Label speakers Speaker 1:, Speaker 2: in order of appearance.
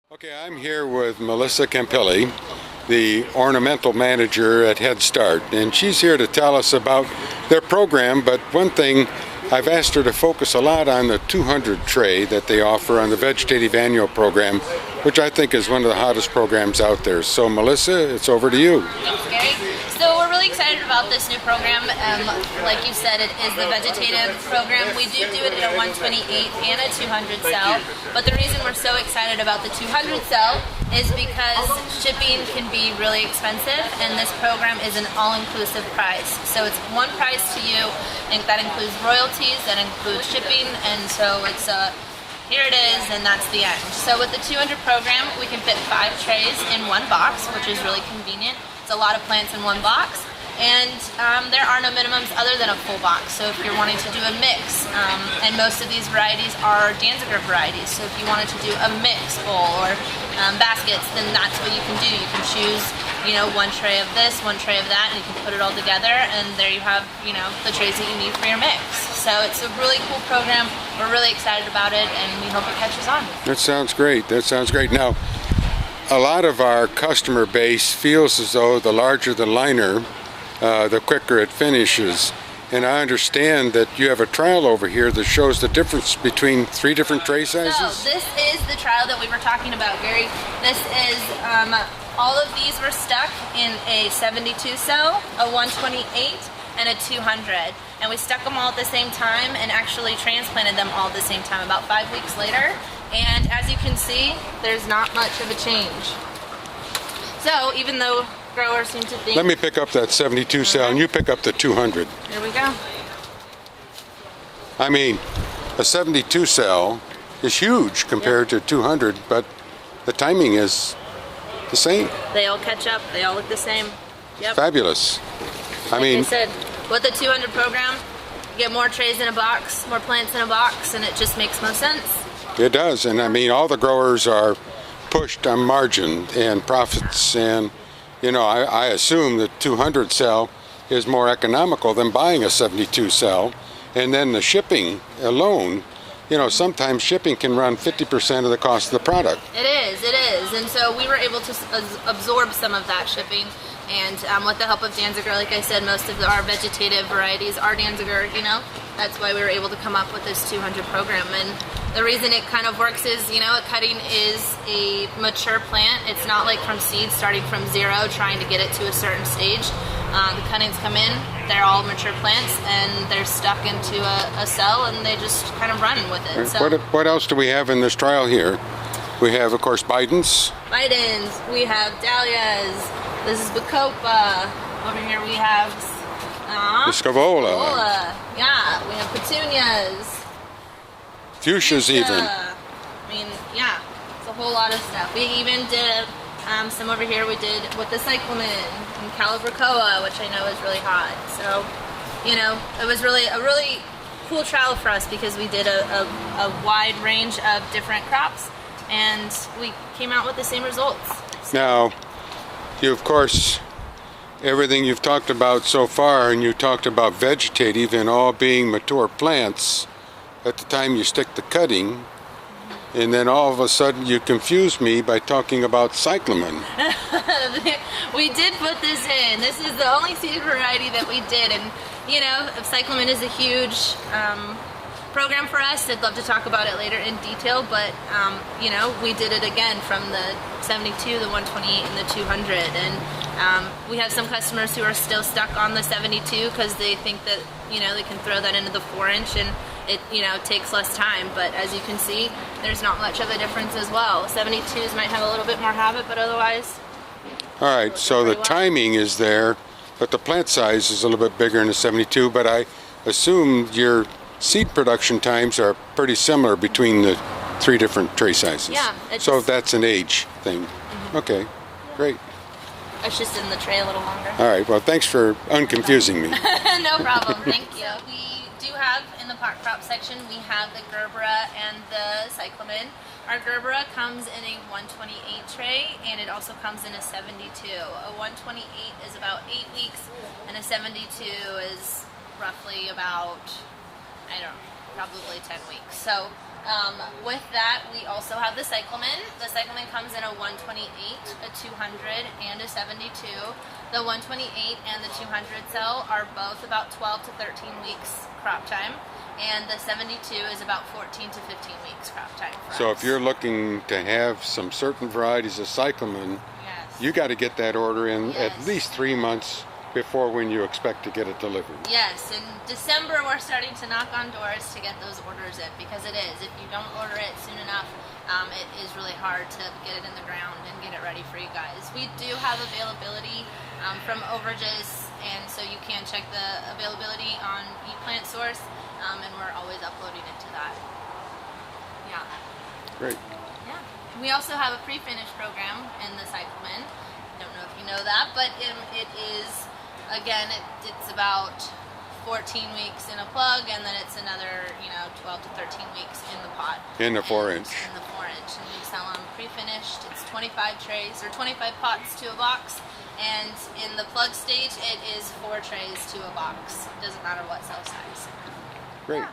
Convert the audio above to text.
Speaker 1: Okay, I'm here with Melissa Campilli, the ornamental manager at Headstart, and she's here to tell us about their program. But one thing, I've asked her to focus a lot on the 200 tray that they offer on the vegetative annual program, which I think is one of the hottest programs out there. So Melissa, it's over to you.
Speaker 2: Thanks, Gary. So we're really excited about this new program. Like you said, it is the vegetative program. We do it in a 128 and a 200 cell, but the reason we're so excited about the 200 cell is because shipping can be really expensive, and this program is an all-inclusive price. So it's one price to you, and that includes royalties, that includes shipping, and so it's here it is, and that's the end. So with the 200 program, we can fit 5 trays in one box, which is really convenient. It's a lot of plants in one box, and there are no minimums other than a full box. So if you're wanting to do a mix, and most of these varieties are Danziger varieties, so if you wanted to do a mix bowl or baskets, then that's what you can do. You can choose, one tray of this, one tray of that, and you can put it all together, and there you have, the trays that you need for your mix. So it's a really cool program. We're really excited about it, and we hope it catches on.
Speaker 1: That sounds great. That sounds great. Now, a lot of our customer base feels as though the larger the liner, the quicker it finishes. And I understand that you have a trial over here that shows the difference between 3 different tray sizes?
Speaker 2: So this is the trial that we were talking about, Gary. This is, all of these were stuck in a 72 cell, a 128, and a 200. And we stuck them all at the same time and actually transplanted them all at the same time about 5 weeks later. And as you can see, there's not much of a change. So even though growers seem to think...
Speaker 1: Let me pick up that 72 cell and you pick up the 200.
Speaker 2: Here we go.
Speaker 1: I mean, a 72 cell is huge compared to 200, but the timing is the same.
Speaker 2: They all catch up. They all look the same. Yep.
Speaker 1: Fabulous.
Speaker 2: Like I said, with the 200 program, you get more trays in a box, more plants in a box, and it just makes most sense.
Speaker 1: It does, and I mean, all the growers are pushed on margin and profits, and I assume the 200 cell is more economical than buying a 72 cell, and then the shipping alone, sometimes shipping can run 50% of the cost of the product.
Speaker 2: It is, and so we were able to absorb some of that shipping, and with the help of Danziger, like I said, most of our vegetative varieties are Danziger, that's why we were able to come up with this 200 program. And the reason it kind of works is, a cutting is a mature plant. It's not like from seed, starting from 0, trying to get it to a certain stage. The cuttings come in, they're all mature plants, and they're stuck into a cell, and they just kind of run with it. So,
Speaker 1: what else do we have in this trial here? We have, of course, Bidens.
Speaker 2: We have Dahlias. This is Bacopa. Over here we have
Speaker 1: the Scaevola.
Speaker 2: Yeah, we have Petunias.
Speaker 1: Fuchsias even.
Speaker 2: I mean, yeah, it's a whole lot of stuff. We even did some over here we did with the cyclamen and Calibrachoa, which I know is really hot. So, it was really a really cool trial for us because we did a wide range of different crops, and we came out with the same results. So.
Speaker 1: Now, you, of course, everything you've talked about so far, and you talked about vegetative and all being mature plants at the time you stick the cutting, and then all of a sudden you confuse me by talking about cyclamen.
Speaker 2: We did put this in. This is the only seed variety that we did, and cyclamen is a huge program for us. I'd love to talk about it later in detail, but we did it again from the 72, the 128, and the 200, and we have some customers who are still stuck on the 72 because they think that they can throw that into the 4-inch and it takes less time, but as you can see, there's not much of a difference as well. 72s might have a little bit more habit, but otherwise.
Speaker 1: All right, so the timing is there, but the plant size is a little bit bigger in the 72, but I assume your seed production times are pretty similar between the 3 different tray sizes.
Speaker 2: Yeah.
Speaker 1: So that's an age thing.
Speaker 2: Mm-hmm.
Speaker 1: Okay, great.
Speaker 2: It's just in the tray a little longer.
Speaker 1: All right, well, thanks for unconfusing me.
Speaker 2: No problem, thank you. We do have, in the pot crop section, we have the Gerbera and the cyclamen. Our Gerbera comes in a 128 tray, and it also comes in a 72. A 128 is about 8 weeks, and a 72 is roughly about, probably 10 weeks. So With that, we also have the cyclamen. The cyclamen comes in a 128, a 200, and a 72. The 128 and the 200 cell are both about 12 to 13 weeks crop time, and the 72 is about 14 to 15 weeks crop time for
Speaker 1: So
Speaker 2: us.
Speaker 1: if you're looking to have some certain varieties of cyclamen,
Speaker 2: Yes.
Speaker 1: you got to get that order in at
Speaker 2: Yes.
Speaker 1: least 3 months before when you expect to get it delivered.
Speaker 2: Yes, in December we're starting to knock on doors to get those orders in, because it is. If you don't order it soon enough, it is really hard to get it in the ground and get it ready for you guys. We do have availability from overages, and so you can check the availability on ePlantSource, and we're always uploading it to that. Yeah.
Speaker 1: Great.
Speaker 2: Yeah. We also have a pre-finish program in the cyclamen. Don't know if you know that, but it is, again, it's about 14 weeks in a plug, and then it's another, 12 to 13 weeks in the pot.
Speaker 1: In the 4-inch.
Speaker 2: In the 4-inch, and we sell them pre-finished. It's 25 trays or 25 pots to a box, and in the plug stage, it is 4 trays to a box. It doesn't matter what cell size.
Speaker 1: Great.
Speaker 2: Yeah.